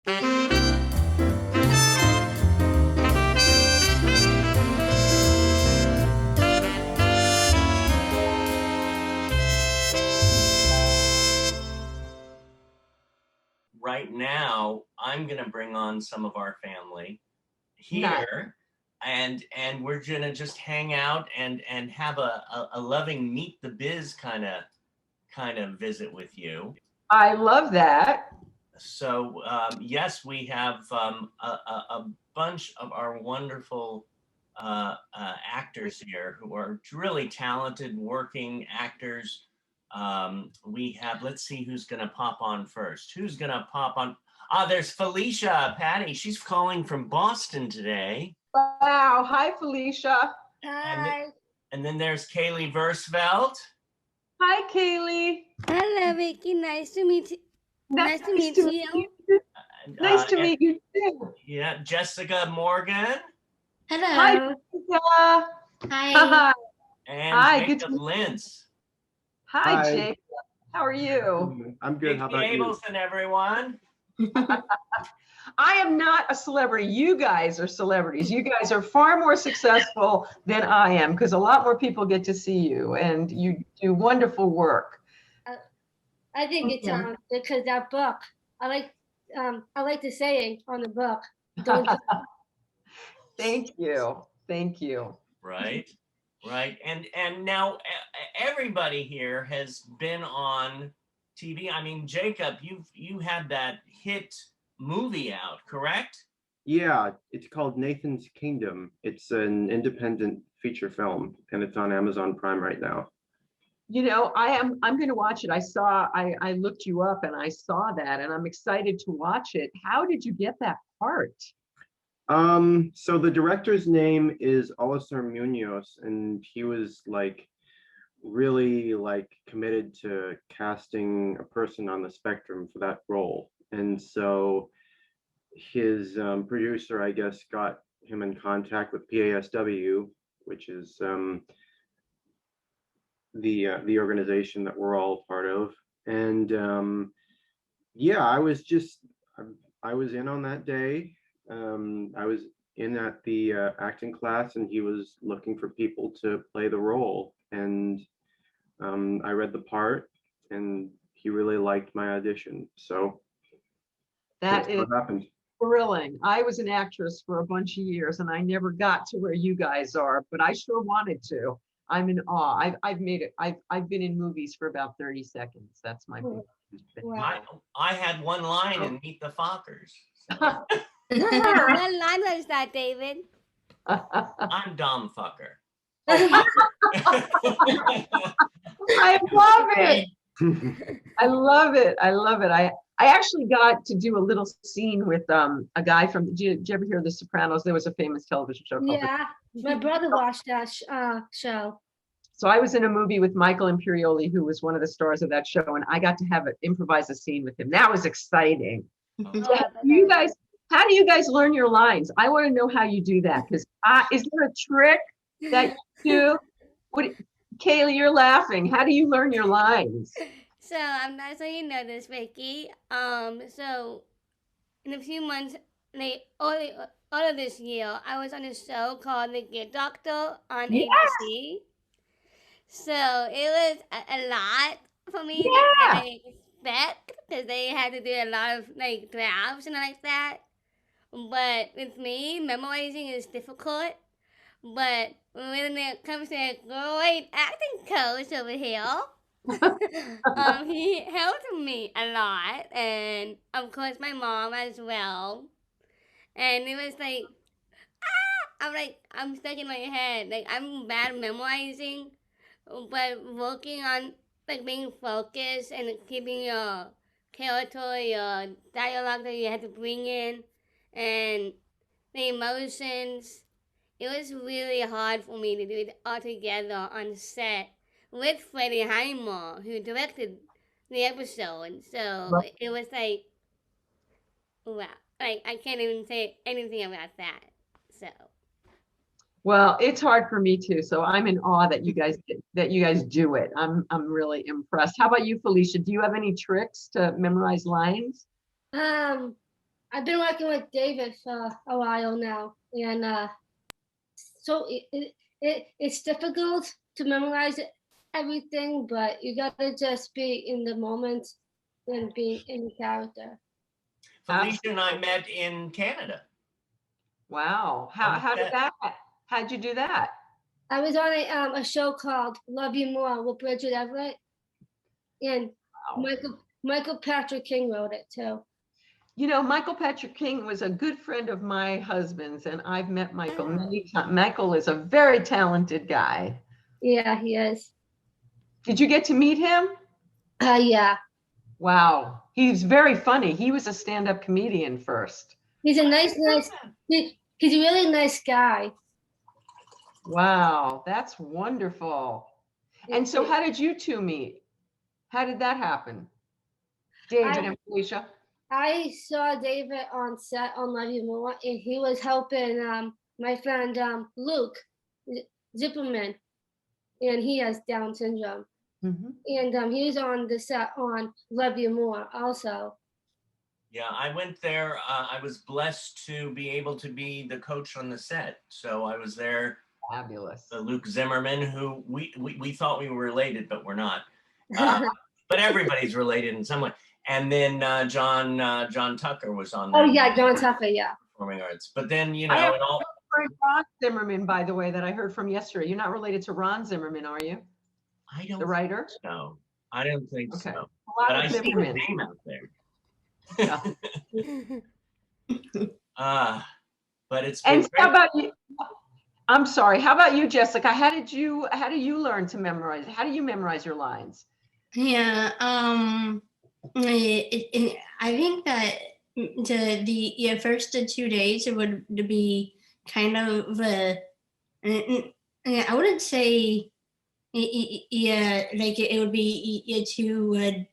Right now, I'm going to bring on some of our family here, and we're going to just hang out and have a loving meet the biz kind of visit with you. I love that. So yes, we have a bunch of our wonderful actors here who are really talented working actors. We have, let's see who's going to pop on first. Who's going to pop on? There's Felicia Patty. She's calling from Boston today. Wow. Hi, Felicia. Hi. And then there's Kaylee Versveld. Hi, Kaylee. Hello, Vicki. Nice to meet you. Nice to meet you. Nice to meet you too. Yeah, Jessica Morgan. Hello. Hi, Jessica. Hi. And Hi, Jacob Lintz. Hi, Jacob. How are you? I'm good. How about Vicki you? Abelson, everyone. I am not a celebrity. You guys are celebrities. You guys are far more successful than I am because a lot more people get to see you and you do wonderful work. I think it's because that book. I like the saying on the book. Don't Thank you. Thank you. Right. And now everybody here has been on TV. I mean, Jacob, you had that hit movie out, correct? Yeah, it's called Nathan's Kingdom. It's an independent feature film, and it's on Amazon Prime right now. You know, I'm going to watch it. I looked you up and I saw that and I'm excited to watch it. How did you get that part? So the director's name is Oliver Munoz, and he was really committed to casting a person on the spectrum for that role. And so his producer, I guess, got him in contact with PASW, which is the organization that we're all part of. And yeah, I was in on that day. I was in at the acting class, and he was looking for people to play the role. And I read the part, and he really liked my audition. So That is what happened. thrilling. I was an actress for a bunch of years and I never got to where you guys are, but I sure wanted to. I'm in awe. I've made it. I've been in movies for about 30 seconds. That's my I had one line in Meet the Fockers. What line was that, David? I'm Dom Fucker. I love it. I love it. I love it. I actually got to do a little scene with a guy from, did you ever hear The Sopranos? There was a famous television show called My brother watched that show. So I was in a movie with Michael Imperioli, who was one of the stars of that show, and I got to improvise a scene with him. That was exciting. How do you guys learn your lines? I want to know how you do that, because is there a trick that you do? Kaylee, you're laughing. How do you learn your lines? So I'm not sure you know this, Vicki. So in a few months, all of this year, I was on a show called The Good Doctor on ABC. So it was a lot for me to expect, because they had to do a lot of drafts and like that. But with me, memorizing is difficult. But when it comes to a great acting coach over here, he helped me a lot, and of course my mom as well. And it was I'm stuck in my head. I'm bad memorizing, but working on being focused and keeping your character, your dialogue that you have to bring in, and the emotions. It was really hard for me to do it all together on set with Freddie Highmore, who directed the episode. So it was wow, I can't even say anything about that. So. Well, it's hard for me too. So I'm in awe that you guys do it. I'm really impressed. How about you, Felicia? Do you have any tricks to memorize lines? I I've been working with David for a while now, and so it's difficult to memorize everything, but you gotta just be in the moment and be in the character. Felicia and I met in Canada. Wow. How'd you do that? I was on a show called Love You More with Bridget Everett, and Wow. Michael Patrick King wrote it too. You know, Michael Patrick King was a good friend of my husband's, and I've met Michael many times. Michael is a very talented guy. Yeah, he is. Did you get to meet him? Yeah. Wow. He's very funny. He was a stand-up comedian first. He's a he's a really nice guy. Wow, that's wonderful. And so how did you two meet? How did that happen? David and Felicia? I saw David on set on Love You More, and he was helping my friend Luke Zimmerman, and he has Down syndrome. Mm-hmm. And he was on the set on Love You More also. Yeah, I went there. I was blessed to be able to be the coach on the set. So I was there. Fabulous. Luke Zimmerman, who we thought we were related, but we're not. But everybody's related in some way. And then John Tucker was on there. Oh yeah, John Tucker, yeah. Performing arts. But then, you I know, have it all. Ron Zimmerman, by the way, that I heard from yesterday. You're not related to Ron Zimmerman, are you? I don't. The writer? No, I don't think Okay. so. A lot But of I see his Zimmerman. name out there. Yeah. But it's been And great. how about you? I'm sorry. How about you, Jessica? How do you learn to memorize? How do you memorize your lines? Yeah, I think that the first 2 days it would be kind of I wouldn't say like it would be too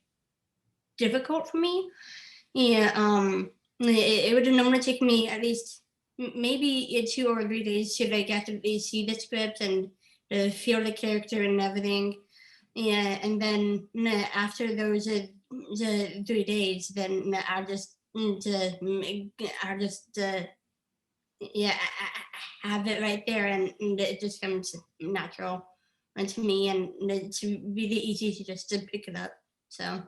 difficult for me. Yeah, it would normally take me at least maybe 2 or 3 days to like actually see the script and feel the character and everything. Yeah, and then after those 3 days, then I'll just yeah have it right there, and it just comes natural to me, and it's really easy to just to pick it up. So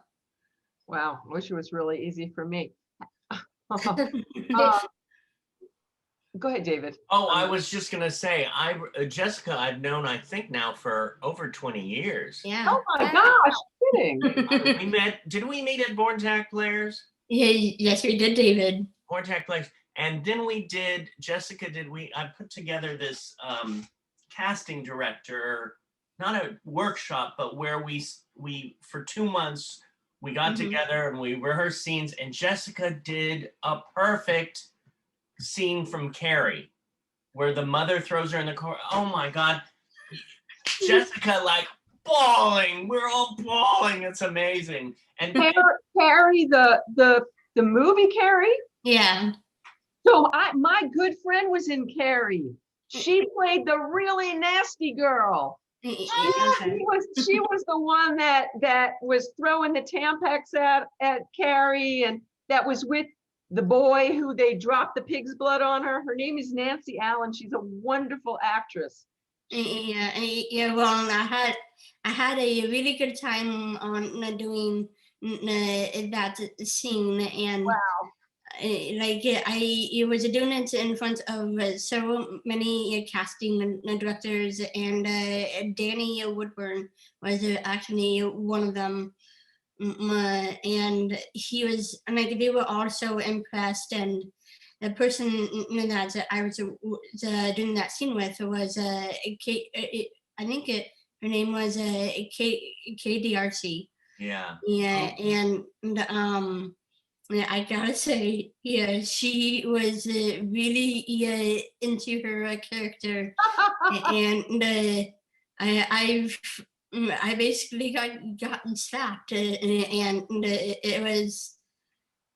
Wow, I wish it was really easy for me. Go ahead, David. Oh, I was just gonna say, Jessica, I've known, I think now for over 20 years. yeah. Oh my gosh, kidding. We met. Did we meet at Born Tech Players? Yeah, yes, we did, David. Born Tech Players, and then we did. Jessica, I put together this casting director, not a workshop, but where we for 2 months we got together and we rehearsed scenes, and Jessica did a perfect scene from Carrie where the mother throws her in the car. Oh my God. Jessica like bawling. We're all bawling. It's amazing. And Carrie, the movie Carrie? Yeah. So my good friend was in Carrie. She played the really nasty girl. She was the one that was throwing the Tampax at Carrie, and that was with the boy who they dropped the pig's blood on her. Her name is Nancy Allen. She's a wonderful actress. Yeah. Well, I had a really good time on doing that scene, and wow. I was doing it in front of so many casting directors, and Danny Woodburn was actually one of them. And he was like, they were all so impressed, and the person that I was doing that scene with was Kate. I think her name was KDRC. Yeah. Yeah, and I gotta say, yeah, she was really into her character, and I basically gotten slapped, and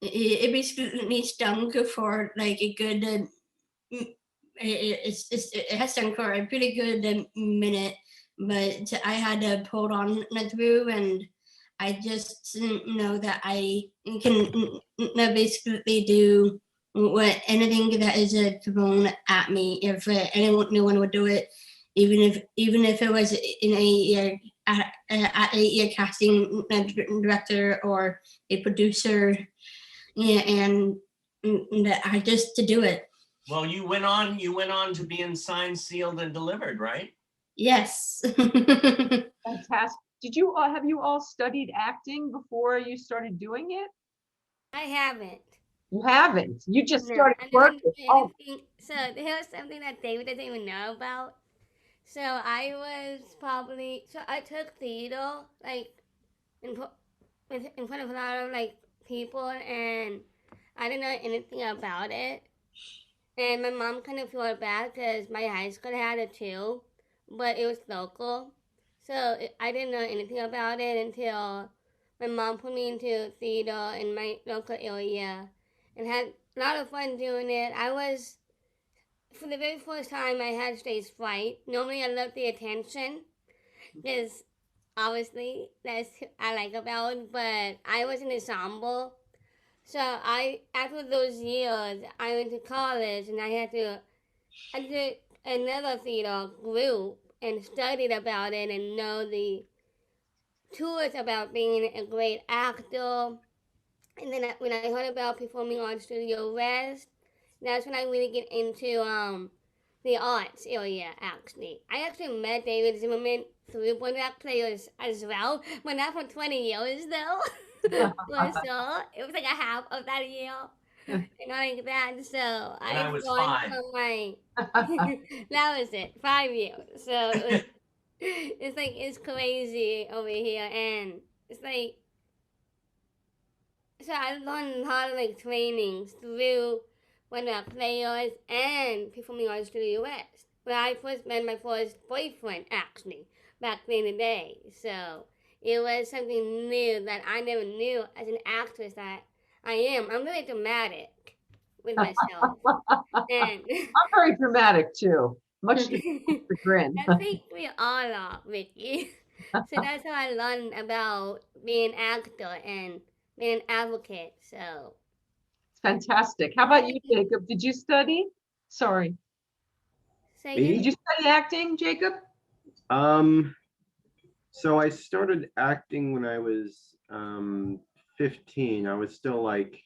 it basically stung for like a good. It has stung for a pretty good minute, but I had to pull on through, and I just know that I can basically do anything that is thrown at me. If anyone would do it, even if it was in at a casting director or a producer, yeah, and I just to do it. Well, you went on to be in Signed, Sealed, and Delivered, right? Yes. Fantastic. Did you all have you all studied acting before you started doing it? I haven't. You haven't. You just No, started I didn't working. do Oh, anything. So here's something that David doesn't even know about. So I was probably so I took theater like in in front of a lot of like people, and I didn't know anything about it. And my mom kind of felt bad because my high school had it too, but it was local. So I didn't know anything about it until my mom put me into theater in my local area and had a lot of fun doing it. I was, for the very first time, I had stage fright. Normally, I love the attention because obviously that's what I like about it, but I was in ensemble. So after those years, I went to college and I did another theater group and studied about it and know the tools about being a great actor. And then when I heard about performing on Studio West, that's when I really get into the arts area. Actually, I actually met David Zimmerman through One Act Players as well, but not for 20 years though. For sure, it was like a half of that year. And like that, so When I was gone 5. from my that was it, 5 years. So it was, it's like it's crazy over here, and it's like so I learned a lot of like trainings through one of the players and performing arts to the US. When I first met my first boyfriend, actually, back in the day. So it was something new that I never knew as an actress that I am. I'm really dramatic with myself. And I'm very dramatic too, much to the grin. I think we all are, Vicky. So that's how I learned about being an actor and being an advocate. So Fantastic. How about you, Jacob? Did you study? Sorry. say Me? Did again? you study acting, Jacob? So I started acting when I was 15. I was still like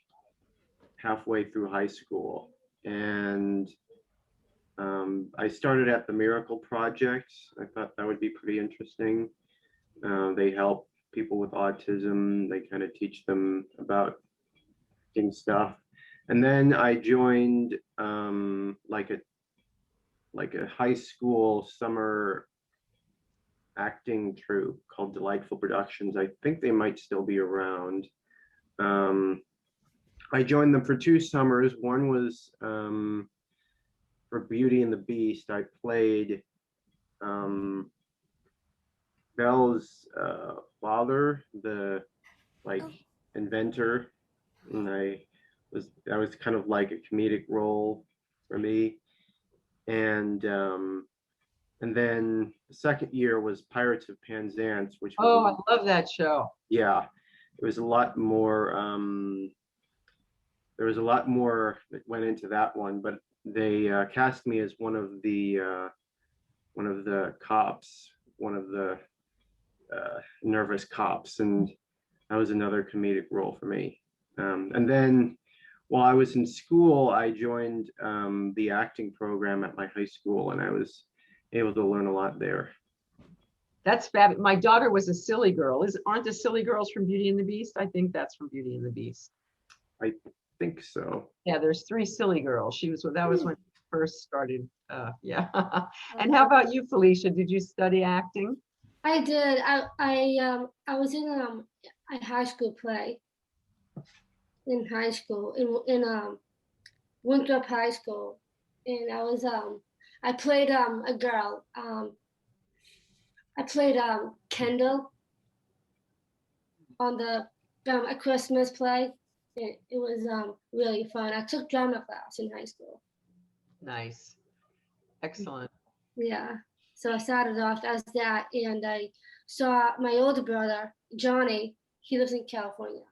halfway through high school, and I started at the Miracle Project. I thought that would be pretty interesting. They help people with autism. They kind of teach them about acting stuff. And then I joined like a high school summer acting troupe called Delightful Productions. I think they might still be around. I joined them for 2 summers. One was for Beauty and the Beast. I played Belle's father, the like Oh. inventor, and that was kind of like a comedic role for me. And then the second year was Pirates of Penzance, which was Oh, I love that show. yeah, it was a lot more. There was a lot more that went into that one, but they cast me as one of the cops, one of the nervous cops, and that was another comedic role for me. And then while I was in school, I joined the acting program at my high school, and I was able to learn a lot there. That's fabulous. My daughter was a silly girl. Aren't the silly girls from Beauty and the Beast? I think that's from Beauty and the Beast. I think so. Yeah, there's 3 silly girls. That was when she first started. Yeah. And how about you, Felicia? Did you study acting? I did. I was in a high school play in high school in Winthrop High School, and I played a girl. I played Kendall on a Christmas play. It was really fun. I took drama class in high school. Nice. Excellent. Yeah. So I started off as that, and I saw my older brother, Johnny. He lives in California,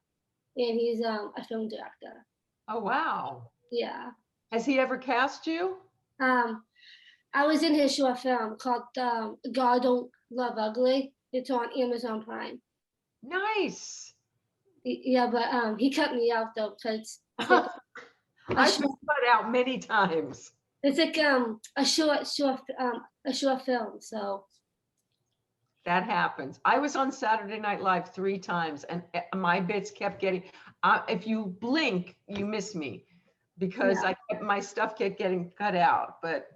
and he's a film director. Oh, wow. Yeah. Has he ever cast you? I was in his short film called God Don't Love Ugly. It's on Amazon Prime. Nice. Yeah, but he cut me out though because I've been cut out many times. it's like a short film. So That happens. I was on Saturday Night Live 3 times, and my bits kept getting. If you blink, you miss me, because my stuff kept getting cut out. But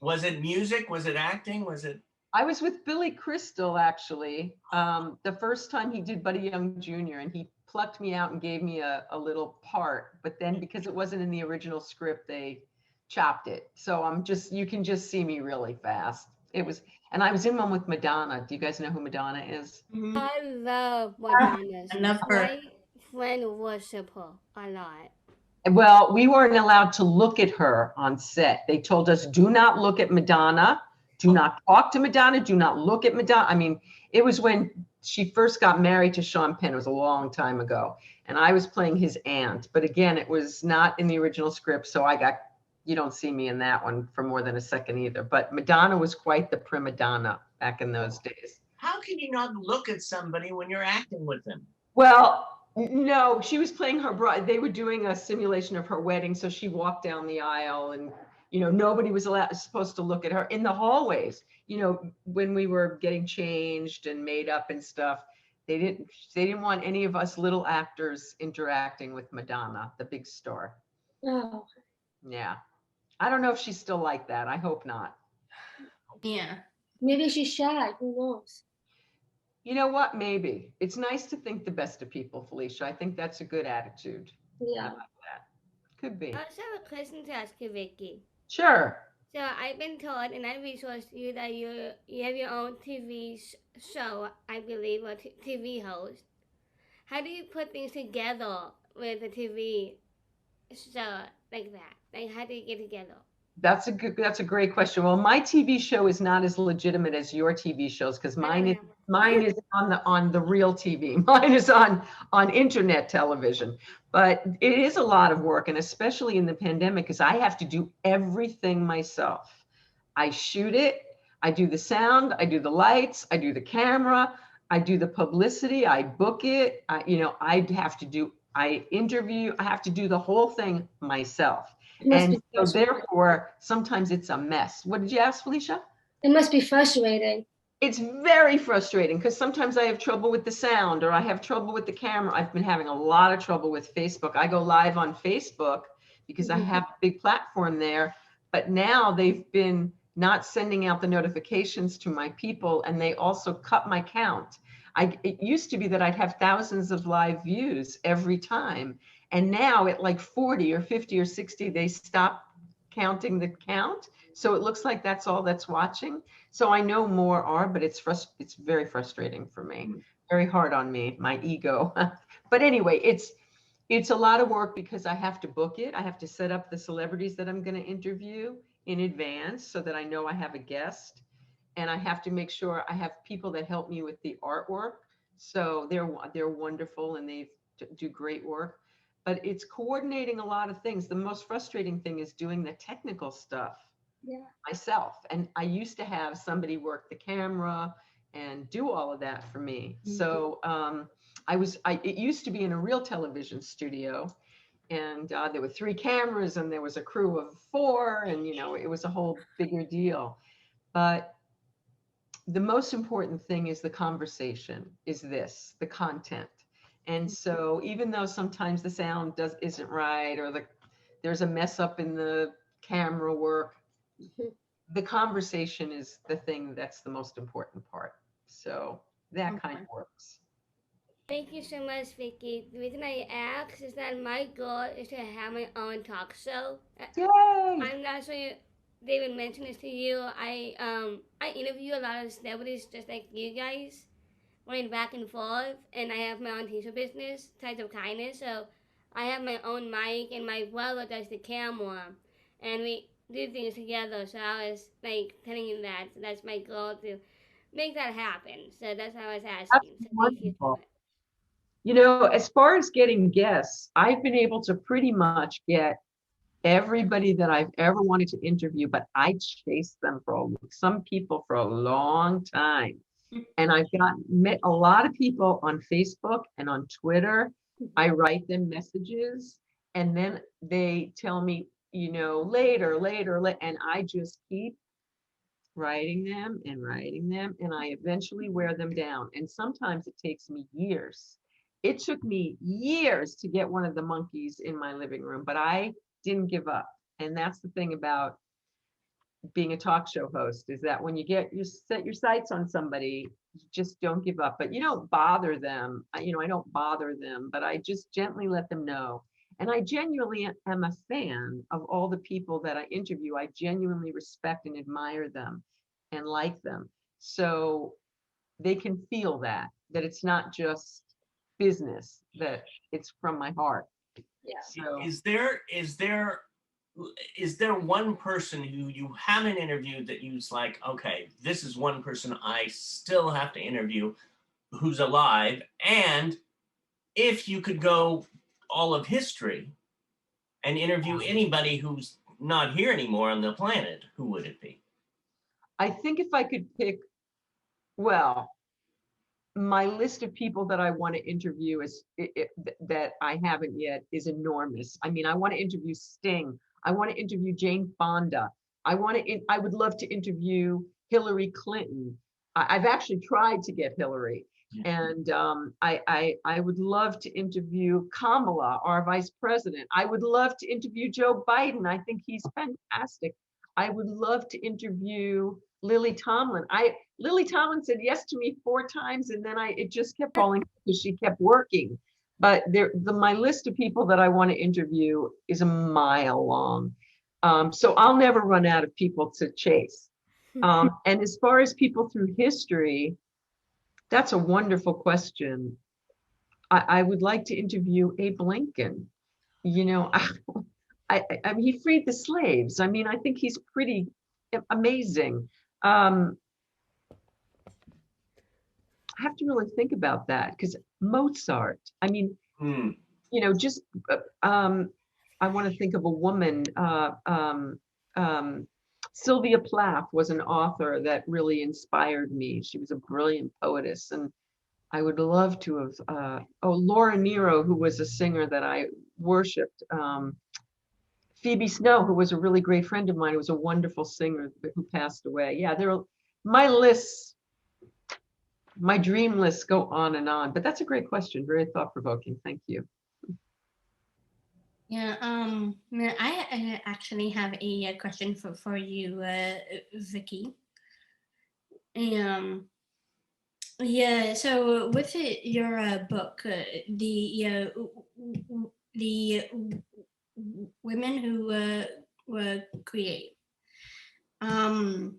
Was it music? Was it acting? Was it? I was with Billy Crystal actually. The first time he did Buddy Young Jr., and he plucked me out and gave me a little part. But then because it wasn't in the original script, they chopped it. So you can just see me really fast. It was, and I was in one with Madonna. Do you guys know who Madonna is? Mhm. I love Madonna. I love her. My friend worship her a lot. Well, we weren't allowed to look at her on set. They told us, do not look at Madonna. Do not talk to Madonna. Do not look at Madonna. I mean, it was when she first got married to Sean Penn. It was a long time ago. And I was playing his aunt. But again, it was not in the original script. So you don't see me in that one for more than a second either. But Madonna was quite the prima donna back in those days. How can you not look at somebody when you're acting with them? Well, no, she was playing her bride. They were doing a simulation of her wedding. So she walked down the aisle, and, nobody was supposed to look at her in the hallways. When we were getting changed and made up and stuff, they didn't want any of us little actors interacting with Madonna, the big star. oh, Yeah. I don't know if she's still like that. I hope not. Yeah. maybe she's shy. Who knows? You know what? Maybe. It's nice to think the best of people, Felicia. I think that's a good attitude. I Yeah. like that. Could be. I also have a question to ask you, Vicki. Sure. So I've been told, and I resourced you, that you have your own TV show, I believe, or TV host. How do you put things together with a TV show like that? Like, how do you get together? That's a great question. Well, my TV show is not as legitimate as your TV shows, because mine is on the real TV. Mine is on internet television. But it is a lot of work, and especially in the pandemic, because I have to do everything myself. I shoot it, I do the sound, I do the lights, I do the camera, I do the publicity, I book it. I interview, I have to do the whole thing myself. And so therefore, sometimes it's a mess. What did you ask, Felicia? It must be frustrating. It's very frustrating, because sometimes I have trouble with the sound, or I have trouble with the camera. I've been having a lot of trouble with Facebook. I go live on Facebook because I have a big platform there, but now they've been not sending out the notifications to my people, and they also cut my count. It used to be that I'd have thousands of live views every time. And now at like 40 or 50 or 60, they stop counting the count. So it looks like that's all that's watching. So I know more are, but it's very frustrating for me. Very hard on me, my ego. But anyway, it's a lot of work, because I have to book it. I have to set up the celebrities that I'm going to interview in advance so that I know I have a guest. And I have to make sure I have people that help me with the artwork. So they're wonderful, and they do great work. But it's coordinating a lot of things. The most frustrating thing is doing the technical stuff myself. And I used to have somebody work the camera and do all of that for me. So it used to be in a real television studio, and there were 3 cameras, and there was a crew of 4, and it was a whole bigger deal. But the most important thing is the conversation, the content. And so even though sometimes the sound isn't right, or there's a mess up in the camera work, the conversation is the thing that's the most important part. So that kind of works. Thank you so much, Vicki. The reason I ask is that my goal is to have my own talk show. Yay! I'm not sure David mentioned this to you. I interview a lot of celebrities just like you guys, going back and forth, and I have my own t-shirt business, Tides of Kindness. So I have my own mic, and my brother does the camera, and we do things together. So I was like telling you that. So that's my goal, to make that happen. So that's how I was asking. That's So thank you so wonderful. much. As far as getting guests, I've been able to pretty much get everybody that I've ever wanted to interview, but I chased them for some people for a long time. And I've met a lot of people on Facebook and on Twitter. I write them messages and then they tell me, later, and I just keep writing them and I eventually wear them down. And sometimes it takes me years. It took me years to get one of the monkeys in my living room, but I didn't give up. And that's the thing about being a talk show host, is that when you set your sights on somebody, you just don't give up. But you don't bother them. I don't bother them, but I just gently let them know. And I genuinely am a fan of all the people that I interview. I genuinely respect and admire them and like them. So they can feel that it's not just business, that it's from my heart. Yeah. So Is there one person who you haven't interviewed that you's like, okay, this is one person I still have to interview who's alive? And if you could go all of history and interview anybody who's not here anymore on the planet, who would it be? I think if I could pick, well, my list of people that I want to interview that I haven't yet is enormous. I mean, I want to interview Sting. I want to interview Jane Fonda. I would love to interview Hillary Clinton. I've actually tried to get Hillary. And I would love to interview Kamala, our vice president. I would love to interview Joe Biden. I think he's fantastic. I would love to interview Lily Tomlin. Lily Tomlin said yes to me 4 times, and then it just kept falling because she kept working. But my list of people that I want to interview is a mile long. So I'll never run out of people to chase. And as far as people through history, that's a wonderful question. I would like to interview Abe Lincoln. I mean, he freed the slaves. I mean, I think he's pretty amazing. I have to really think about that, because Mozart, I mean, just I want to think of a woman. Sylvia Plath was an author that really inspired me. She was a brilliant poetess, and I would love to have, Laura Nero, who was a singer that I worshiped. Phoebe Snow, who was a really great friend of mine, who was a wonderful singer who passed away. Yeah, my lists, my dream lists go on and on, but that's a great question. Very thought-provoking. Thank you. Yeah, I actually have a question for you, Vicki. Yeah, so with your book, the women who create, I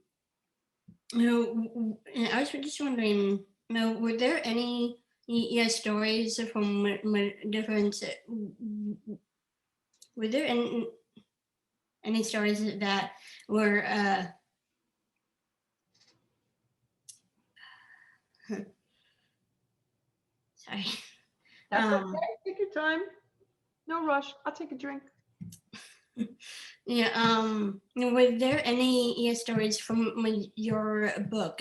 was just wondering, were there any stories from different? Were there any stories that were sorry. That's okay. Take your time. No rush. I'll take a drink. Yeah. Were there any stories from your book,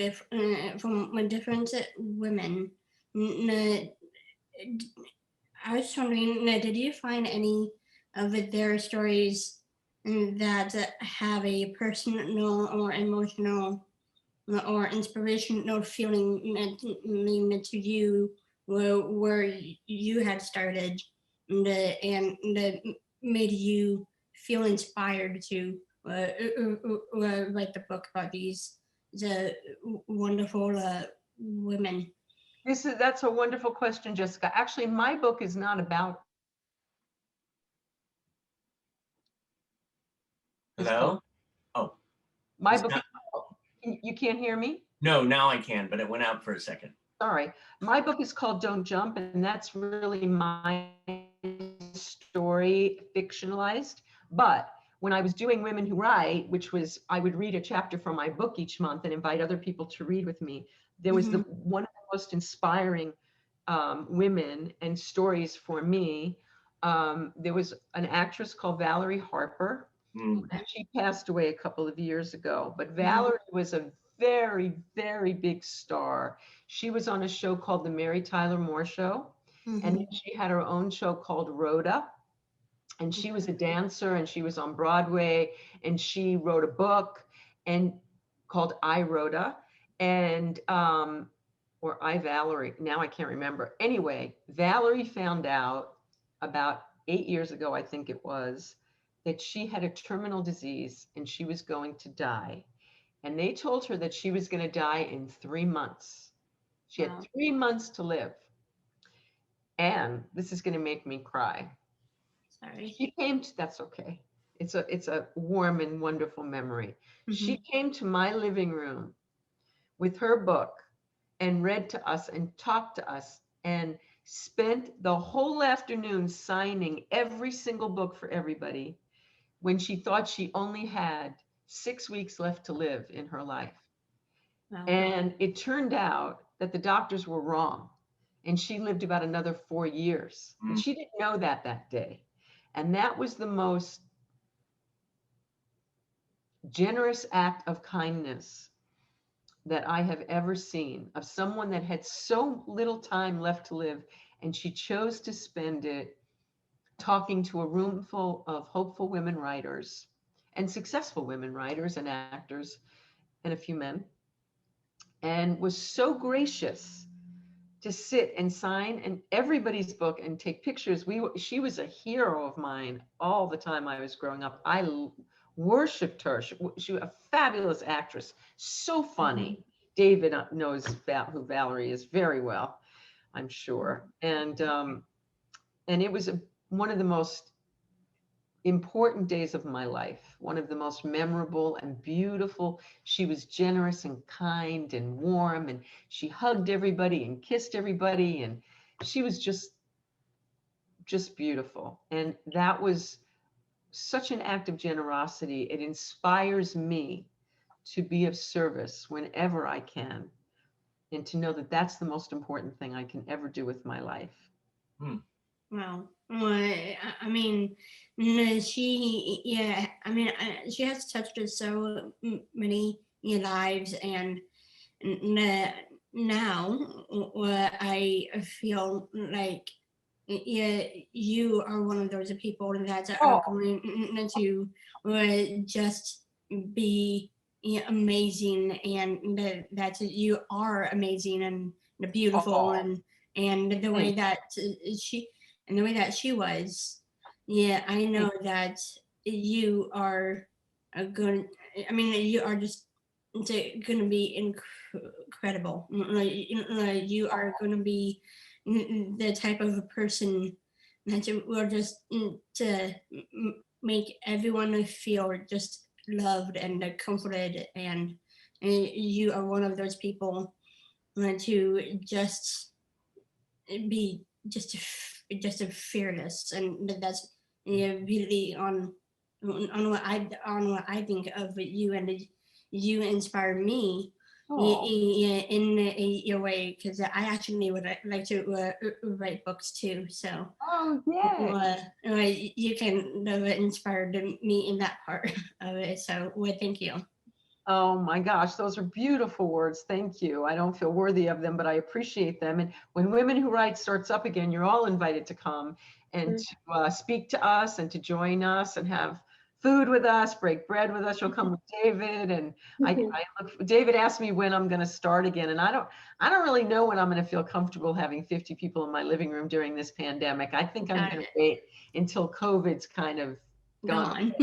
from different women? I was wondering, did you find any of their stories that have a personal or emotional or inspirational feeling to you, where you had started and that made you feel inspired to write the book about the wonderful women? That's a wonderful question, Jessica. Actually, my book is not about. Hello? Oh. My book. You can't hear me? No, now I can, but it went out for a second. Sorry. My book is called Don't Jump, and that's really my story fictionalized. But when I was doing Women Who Write, which was, I would read a chapter from my book each month and invite other people to read with me. There was one of the most inspiring women and stories for me There was an actress called Valerie Harper, Mm. and she passed away a couple of years ago. But Valerie was a very, very big star. She was on a show called The Mary Tyler Moore Show, and then she had her own show called Rhoda. And she was a dancer, and she was on Broadway, and she wrote a book and called I Rhoda, and or I Valerie. Now I can't remember. Anyway, Valerie found out about 8 years ago, I think it was, that she had a terminal disease and she was going to die. And they told her that she was going to die in 3 months. She had 3 months to live. And this is going to make me cry. Sorry. She came to, that's okay. It's a warm and wonderful memory. She came to my living room with her book and read to us and talked to us and spent the whole afternoon signing every single book for everybody when she thought she only had 6 weeks left to live in her life. Wow. And it turned out that the doctors were wrong, and she lived about another 4 years. And she didn't know that day. And that was the most generous act of kindness that I have ever seen, of someone that had so little time left to live, and she chose to spend it talking to a room full of hopeful women writers and successful women writers and actors and a few men, and was so gracious to sit and sign and everybody's book and take pictures. She was a hero of mine all the time I was growing up. I worshipped her. She was a fabulous actress, so funny. David knows who Valerie is very well, I'm sure. And it was one of the most important days of my life, one of the most memorable and beautiful. She was generous and kind and warm, and she hugged everybody and kissed everybody, and she was just beautiful. And that was such an act of generosity. It inspires me to be of service whenever I can, and to know that that's the most important thing I can ever do with my life. Wow. Well, I mean, she has touched so many lives, and now I feel like you are one of those people that are going to just be amazing, and that you are amazing and beautiful, and the way that she was. Yeah, I know that you are going. I mean, you are just going to be incredible. You are going to be the type of person that will just to make everyone feel just loved and comforted, and you are one of those people to just be just fearless, and that's really on what I think of you, and you inspire me in a way, because I actually would like to write books too. So you can inspire me in that part of it. So thank you. Oh my gosh, those are beautiful words. Thank you. I don't feel worthy of them, but I appreciate them. And when Women Who Write starts up again, you're all invited to come and to speak to us and to join us and have food with us, break bread with us. You'll come with David, and David asked me when I'm going to start again, and I don't really know when I'm going to feel comfortable having 50 people in my living room during this pandemic. I think I'm going to wait until COVID's kind of gone.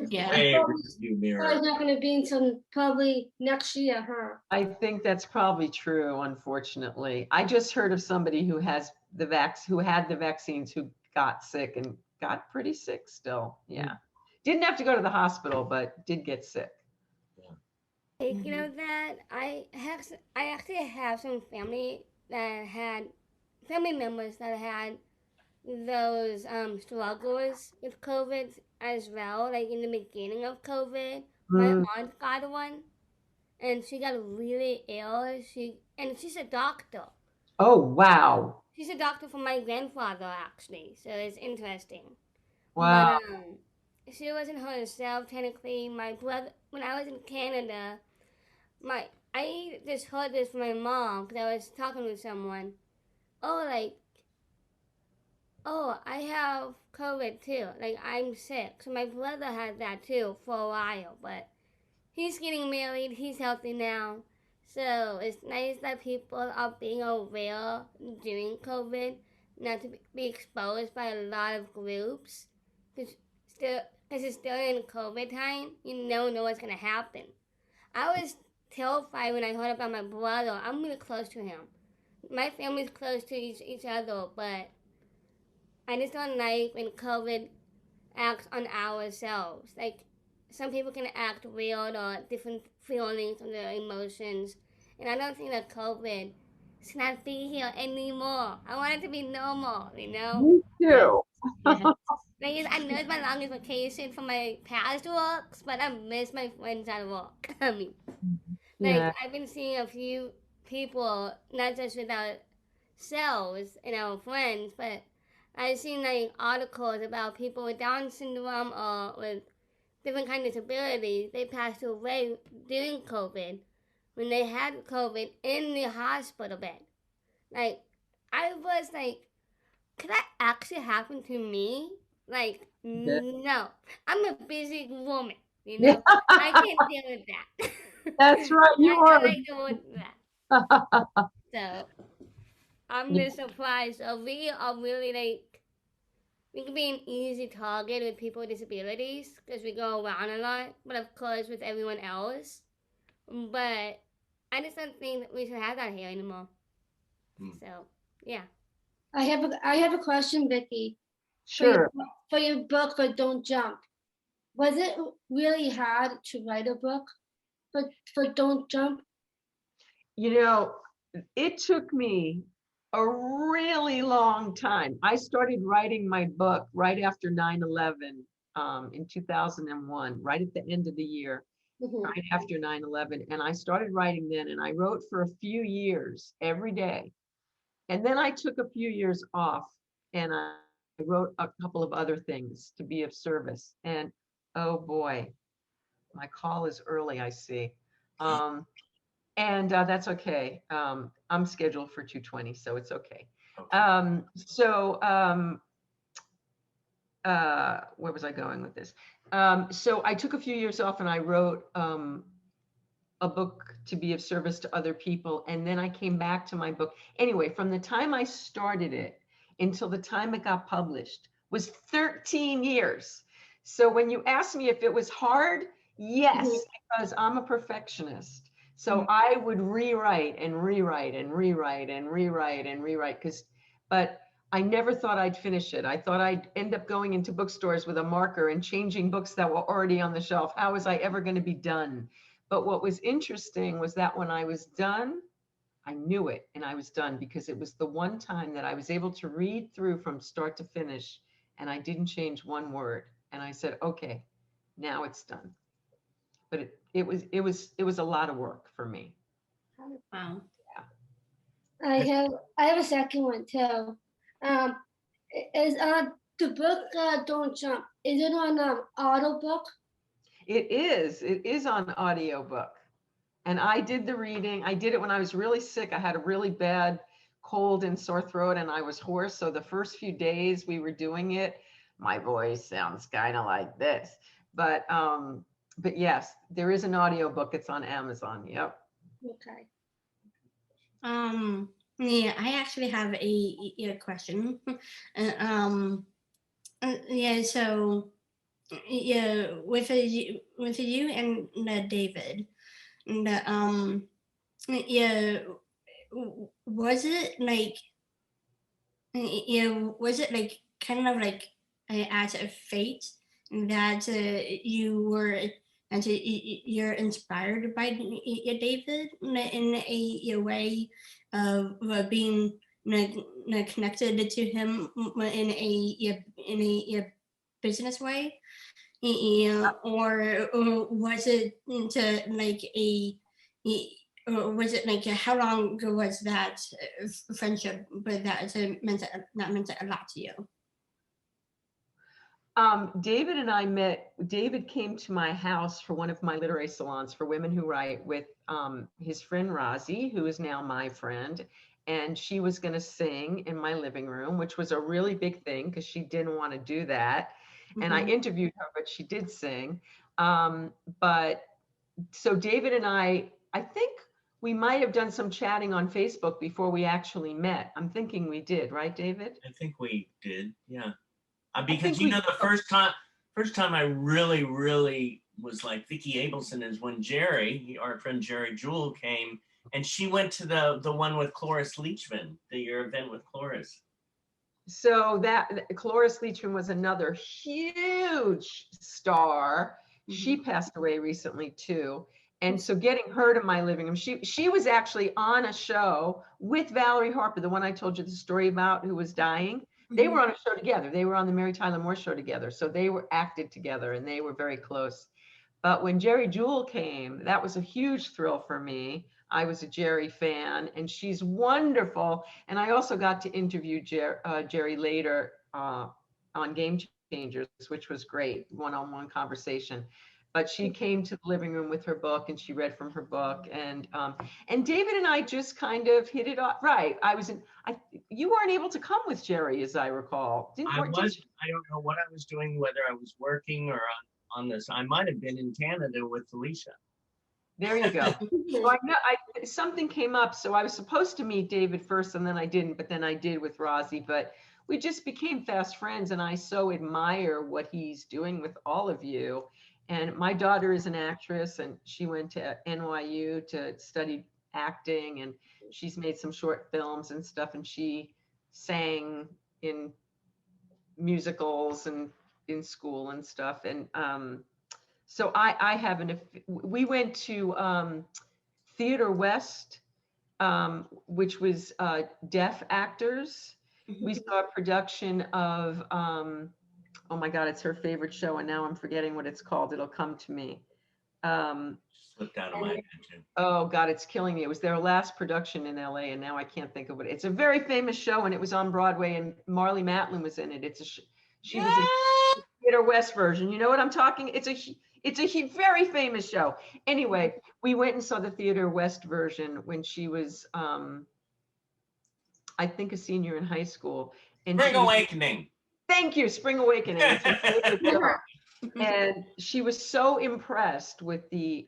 Yeah. It's not going to be until probably next year, huh? I think that's probably true, unfortunately. I just heard of somebody who had the vaccines, who got sick and got pretty sick still. Yeah. Didn't have to go to the hospital, but did get sick. Speaking of that, I actually have some family members that had those struggles with COVID as well. Like in the beginning of COVID, my aunt got one, and she got really ill. She's a doctor. Oh wow! She's a doctor for my grandfather, actually. So it's interesting. But Wow. she wasn't herself technically. My brother, when I was in Canada, my I just heard this from my mom because I was talking with someone. Oh, like, oh, I have COVID too. Like, I'm sick. So my brother had that too for a while, but he's getting married. He's healthy now. So it's nice that people are being aware during COVID, not to be exposed by a lot of groups. Because it's still in COVID time, you never know what's gonna happen. I was terrified when I heard about my brother. I'm really close to him. My family's close to each other, but I just don't like when COVID acts on ourselves. Like, some people can act weird or different feelings and their emotions. And I don't think that COVID should not be here anymore. I want it to be normal, you know? Me too. Like, I know it's my longest vacation from my past works, but I miss my friends at work. I mean, like, Yeah. I've been seeing a few people, not just with ourselves and our friends, but I've seen like articles about people with Down syndrome or with different kind of disabilities. They passed away during COVID when they had COVID in the hospital bed. Like, I was like, could that actually happen to me? Like, Yeah. no. I'm a busy woman, you Yeah. know? I can't deal with that. That's right. You I are. don't like dealing with that. So, I'm Yeah. just surprised. So we are really like, we can be an easy target with people with disabilities because we go around a lot, but of course with everyone else. But I just don't think that we should have that here anymore. So, yeah. I have a question, Vicki, Sure. for your book for Don't Jump. Was it really hard to write a book for Don't Jump? You know, it took me a really long time. I started writing my book right after 9/11 in 2001, right at the end of the year, Mhm. right after 9/11. And I started writing then, and I wrote for a few years every day. And then I took a few years off and I wrote a couple of other things to be of service. And oh boy, my call is early, I see. Um, and that's okay. I'm scheduled for 2:20, so it's okay. Okay. Where was I going with this? So I took a few years off and I wrote a book to be of service to other people. And then I came back to my book. Anyway, from the time I started it until the time it got published was 13 years. So when you ask me if it was hard, yes, because I'm a perfectionist. So I would rewrite and rewrite and rewrite and rewrite and rewrite but I never thought I'd finish it. I thought I'd end up going into bookstores with a marker and changing books that were already on the shelf. How was I ever going to be done? But what was interesting was that when I was done, I knew it and I was done because it was the one time that I was able to read through from start to finish and I didn't change one word. And I said, okay, now it's done. But it was a lot of work for me. Wow. I have a second one too. Is the book Don't Jump? Is it on Audible? It is on audiobook. And I did the reading. I did it when I was really sick. I had a really bad cold and sore throat and I was hoarse. So the first few days we were doing it, my voice sounds kind of like this. But yes, there is an audiobook. It's on Amazon. Yep. Okay. Yeah, I actually have a question. Yeah, so yeah, with you and David, and yeah, was it like was it like kind of like as a fate that you were and you're inspired by David in a way of being connected to him in a business way, or was it to like or was it like how long ago was that friendship? But that meant a lot to you. David and I met. David came to my house for one of my literary salons for women who write with his friend Rozzy, who is now my friend. And she was going to sing in my living room, which was a really big thing because she didn't want to do that. And I interviewed her, but she did sing. But so David and I think we might have done some chatting on Facebook before we actually met. I'm thinking we did, right, David? I think we did, yeah. think Because we- the first time I really was like Vicki Abelson is when Jerry, our friend Jerry Jewell, came, and she went to the one with Cloris Leachman, your event with Cloris. So that Cloris Leachman was another huge star. She passed away recently too. And so getting her to my living room, she was actually on a show with Valerie Harper, the one I told you the story about who was dying. They were on a show together. They were on the Mary Tyler Moore show together. So they were acted together and they were very close. But when Jerry Jewell came, that was a huge thrill for me. I was a Jerry fan and she's wonderful. And I also got to interview Jerry later on Game Changers, which was great, one-on-one conversation. But she came to the living room with her book and she read from her book. And David and I just kind of hit it off. Right. You weren't able to come with Jerry, as I recall. I don't know what I was doing, whether I was working or on this. I might have been in Canada with Felicia. There you go. So I know something came up. So I was supposed to meet David first and then I didn't, but then I did with Rozzy. But we just became fast friends and I so admire what he's doing with all of you. And my daughter is an actress and she went to NYU to study acting and she's made some short films and stuff. And she sang in musicals and in school and stuff. And so we went to Theater West, which was deaf actors. We saw a production of, oh my God, it's her favorite show. And now I'm forgetting what it's called. It'll come to me. Slipped out of my attention. Oh God, it's killing me. It was their last production in LA and now I can't think of it. It's a very famous show and it was on Broadway and Marlee Matlin was in it. She was a Theater West version. You know what I'm talking? It's a very famous show. Anyway, we went and saw the Theater West version when she was, I think, a senior in high school. And Spring Awakening. Thank you, Spring Awakening. It's her favorite show. And she was so impressed with the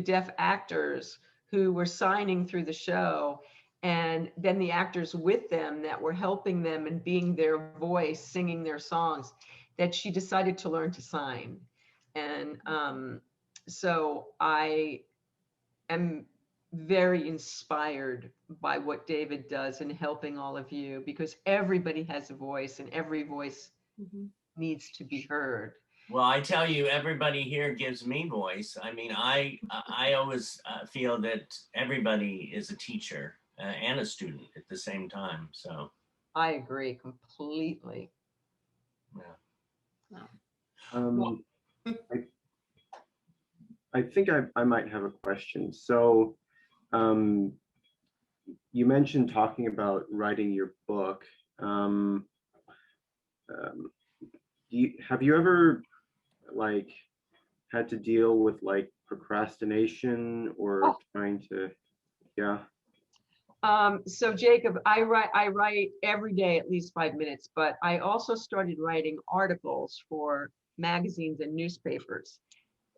deaf actors who were signing through the show, and then the actors with them that were helping them and being their voice, singing their songs, that she decided to learn to sign. And so I am very inspired by what David does in helping all of you, because everybody has a voice and every voice needs to be heard. Well, I tell you, everybody here gives me voice. I mean, I always feel that everybody is a teacher and a student at the same time. So I agree completely. Yeah. I think I might have a question. So you mentioned talking about writing your book. Have you ever like had to deal with like procrastination or trying to, yeah? So Jacob, I write every day at least 5 minutes, but I also started writing articles for magazines and newspapers.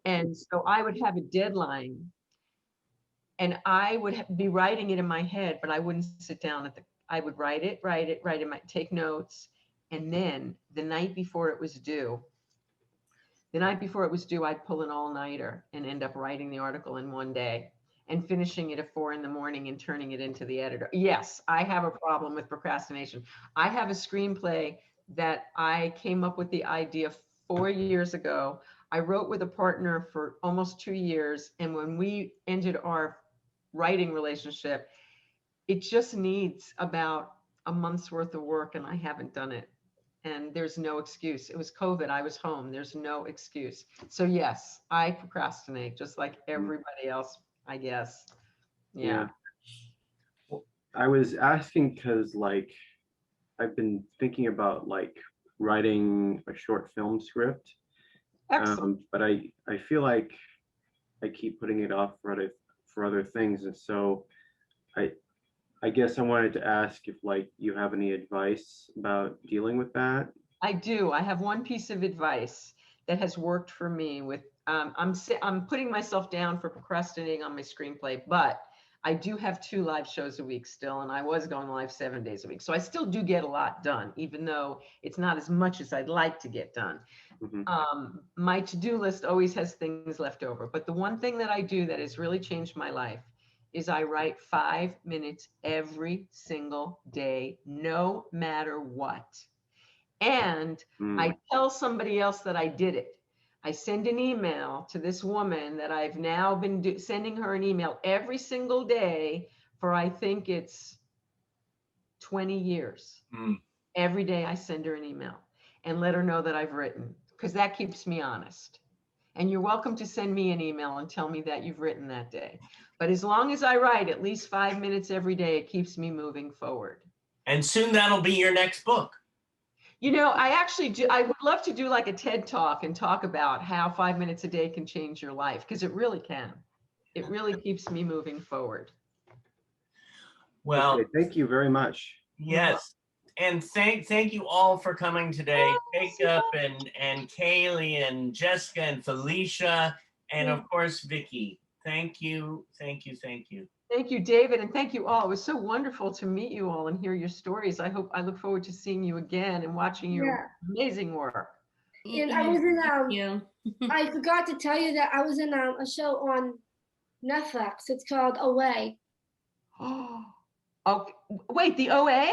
And so I would have a deadline and I would be writing it in my head, but I wouldn't sit down I would write it, take notes. And then the night before it was due, I'd pull an all-nighter and end up writing the article in one day and finishing it at 4 a.m. and turning it into the editor. Yes, I have a problem with procrastination. I have a screenplay that I came up with the idea 4 years ago. I wrote with a partner for almost 2 years. And when we ended our writing relationship, it just needs about a month's worth of work and I haven't done it. And there's no excuse. It was COVID. I was home. There's no excuse. So yes, I procrastinate just like everybody else. I guess. Yeah. I was asking because like I've been thinking about like writing a short film script, Excellent. but I feel like I keep putting it off for other things, and so I guess I wanted to ask if like you have any advice about dealing with that. I do. I have one piece of advice that has worked for me with, I'm putting myself down for procrastinating on my screenplay, but I do have 2 live shows a week still, and I was going live 7 days a week. So I still do get a lot done, even though it's not as much as I'd like to get done. My to-do list always has things left over, but the one thing that I do that has really changed my life is I write 5 minutes every single day, no matter what. And I tell somebody else that I did it. I send an email to this woman that I've now been sending her an email every single day for, I think it's 20 years. Every day I send her an email and let her know that I've written, because that keeps me honest. And you're welcome to send me an email and tell me that you've written that day. But as long as I write at least 5 minutes every day, it keeps me moving forward. And soon that'll be your next book. You know, I actually do. I would love to do like a TED talk and talk about how 5 minutes a day can change your life, because it really can. It really keeps me moving forward. Well, okay, thank you very much. Yes. And thank you all for coming today. Jacob and Kaylee and Jessica and Felicia, and of course, Vicki. Thank you, thank you, thank you. Thank you, David, and thank you all. It was so wonderful to meet you all and hear your stories. I look forward to seeing you again and watching your amazing work. And I was in I forgot to tell you that I was in a show on Netflix. It's called Away. Oh, okay. Wait, the OA?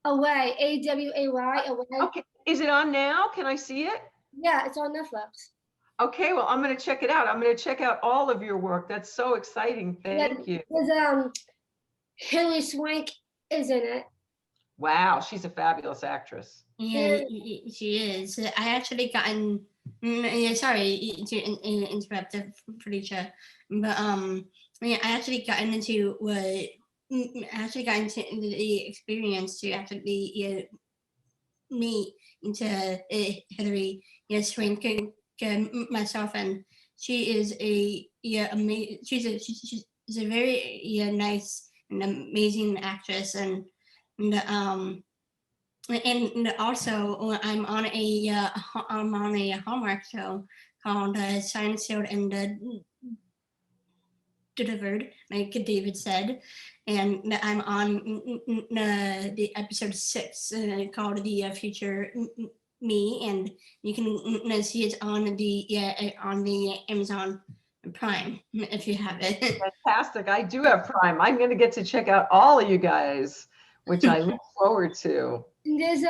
Away, AWAY, Away. Okay, is it on now? Can I see it? Yeah, it's on Netflix. Okay, well, I'm going to check it out. I'm going to check out all of your work. That's so exciting. Thank you. There's Hilary Swank is in it. Wow, she's a fabulous actress. Yeah, she is. I actually gotten. Sorry to interrupt, Felicia, but yeah, I actually got into the experience to actually meet into Hilary Swank myself, and she is she's a very nice and amazing actress, and also I'm on a Hallmark show called Signed, Sealed, and Delivered, like David said, and I'm on the episode 6 called The Future Me, and you can see it on the Amazon Prime if you have it. Fantastic. I do have Prime. I'm going to get to check out all of you guys, which I look forward to. And there's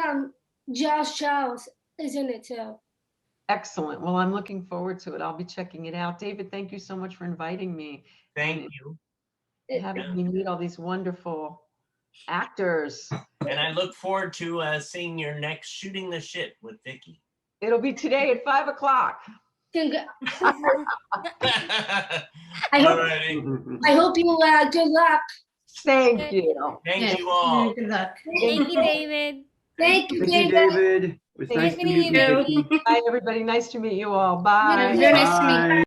Josh Charles is in it too. Excellent. Well, I'm looking forward to it. I'll be checking it out. David, thank you so much for inviting me. Thank you. Having me meet all these wonderful actors. And I look forward to seeing your next Shooting the Shit with Vicki. It'll be today at 5 o'clock. I hope you good luck. Thank you. Thank you all. Good luck. Thank you, David. Thank you, Thank you, David. It was nice to meet you, Vicki. Bye, everybody. Nice to meet you all. Bye. Very nice to meet you. Bye.